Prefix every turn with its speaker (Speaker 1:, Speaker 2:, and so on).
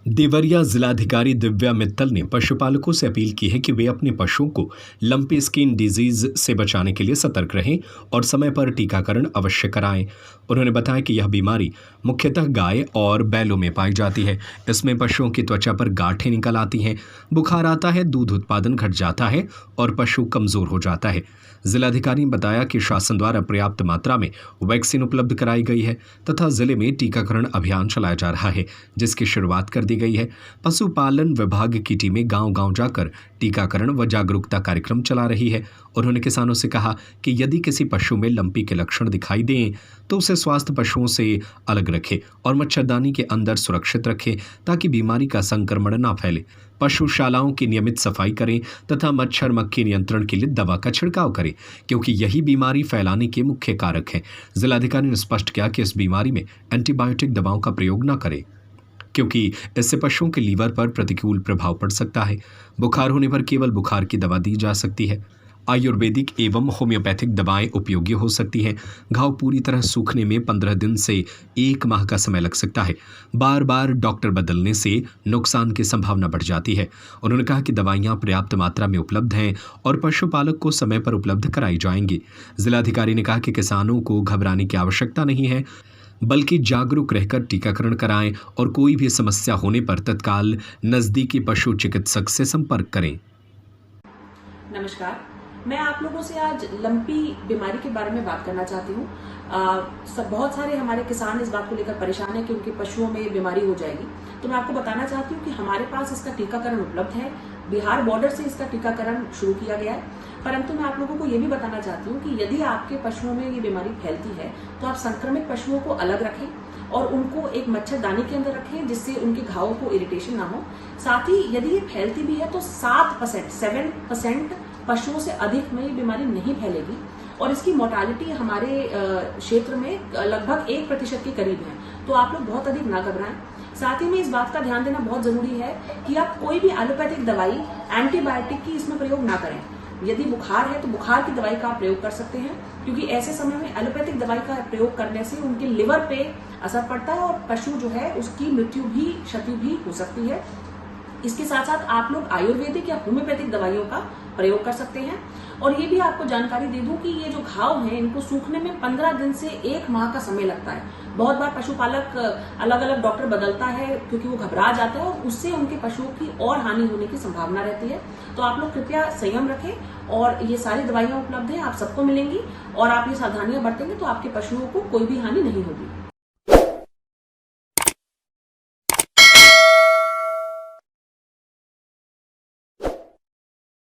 Speaker 1: देवरिया जिलाधिकारी दिव्या मित्तल ने पशुपालकों से अपील की है कि वे अपने पशुओं को लंपी स्किन डिजीज से बचाने के लिए सतर्क रहें और समय पर टीकाकरण अवश्य कराएं। उन्होंने बताया कि यह बीमारी मुख्यतः गाय और बैलों में पाई जाती है। इसमें पशुओं की त्वचा पर गांठें निकल आती हैं, बुखार आता है, दूध उत्पादन घट जाता है और पशु कमजोर हो जाता है। जिलाधिकारी ने बताया कि शासन द्वारा पर्याप्त मात्रा में वैक्सीन उपलब्ध कराई गई है तथा जिले में टीकाकरण अभियान चलाया जा रहा है, जिसकी शुरुआत कर दी गई है। पशुपालन विभाग की टीमें गांव-गांव जाकर टीकाकरण व जागरूकता कार्यक्रम चला रही है। उन्होंने किसानों से कहा कि यदि किसी पशु में लंपी के लक्षण दिखाई दें तो उसे स्वास्थ्य पशुओं से अलग रखें और मच्छरदानी के अंदर सुरक्षित रखें ताकि बीमारी का संक्रमण न फैले। पशुशालाओं की नियमित सफाई करें तथा मच्छर मक्खी नियंत्रण के लिए दवा का छिड़काव करें, क्योंकि यही बीमारी फैलाने के मुख्य कारक है। जिलाधिकारी ने स्पष्ट किया कि इस बीमारी में एंटीबायोटिक दवाओं का प्रयोग न करें, क्योंकि इससे पशुओं के लीवर पर प्रतिकूल प्रभाव पड़ सकता है। बुखार होने पर केवल बुखार की दवा दी जा सकती है। आयुर्वेदिक एवं होम्योपैथिक दवाएं उपयोगी हो सकती हैं। घाव पूरी तरह सूखने में 15 दिन से 1 माह का समय लग सकता है। बार बार डॉक्टर बदलने से नुकसान की संभावना बढ़ जाती है। उन्होंने कहा कि दवाइयां पर्याप्त मात्रा में उपलब्ध हैं और पशुपालक को समय पर उपलब्ध कराई जाएंगी। जिलाधिकारी ने कहा कि किसानों को घबराने की आवश्यकता नहीं है, बल्कि जागरूक रहकर टीकाकरण कराएं और कोई भी समस्या होने पर तत्काल नजदीकी पशु चिकित्सक से संपर्क करें।
Speaker 2: नमस्कार, मैं आप लोगों से आज लंपी बीमारी के बारे में बात करना चाहती हूँ। बहुत सारे हमारे किसान इस बात को लेकर परेशान हैं कि उनके पशुओं में बीमारी हो जाएगी। तो मैं आपको बताना चाहती हूँ कि हमारे पास इसका टीकाकरण उपलब्ध है। बिहार बॉर्डर से इसका टीकाकरण शुरू किया गया है। परंतु मैं आप लोगों को ये भी बताना चाहती हूँ कि यदि आपके पशुओं में ये बीमारी फैलती है तो आप संक्रमित पशुओं को अलग रखें और उनको एक मच्छरदानी के अंदर रखें, जिससे उनके घावों को इरिटेशन ना हो। साथ ही यदि ये फैलती भी है तो 7% पशुओं से अधिक में ये बीमारी नहीं फैलेगी और इसकी मोर्टालिटी हमारे क्षेत्र में लगभग 1% के करीब है। तो आप लोग बहुत अधिक ना घबराएं। साथ ही में इस बात का ध्यान देना बहुत जरूरी है कि आप कोई भी एलोपैथिक दवाई, एंटीबायोटिक की इसमें प्रयोग ना करें। यदि बुखार है तो बुखार की दवाई का आप प्रयोग कर सकते हैं, क्योंकि ऐसे समय में एलोपैथिक दवाई का प्रयोग करने से उनके लिवर पे असर पड़ता है और पशु जो है उसकी मृत्यु भी, क्षति भी हो सकती है। इसके साथ साथ आप लोग आयुर्वेदिक या होम्योपैथिक दवाइयों का प्रयोग कर सकते हैं। और ये भी आपको जानकारी दे दूं कि ये जो घाव हैं इनको सूखने में 15 दिन से 1 माह का समय लगता है। बहुत बार पशुपालक अलग अलग डॉक्टर बदलता है क्योंकि वो घबरा जाता है और उससे उनके पशुओं की और हानि होने की संभावना रहती है। तो आप लोग कृपया संयम रखें और ये सारी दवाइयां उपलब्ध हैं, आप सबको मिलेंगी और आप ये सावधानियां बरतेंगे तो आपके पशुओं को कोई भी हानि नहीं होगी।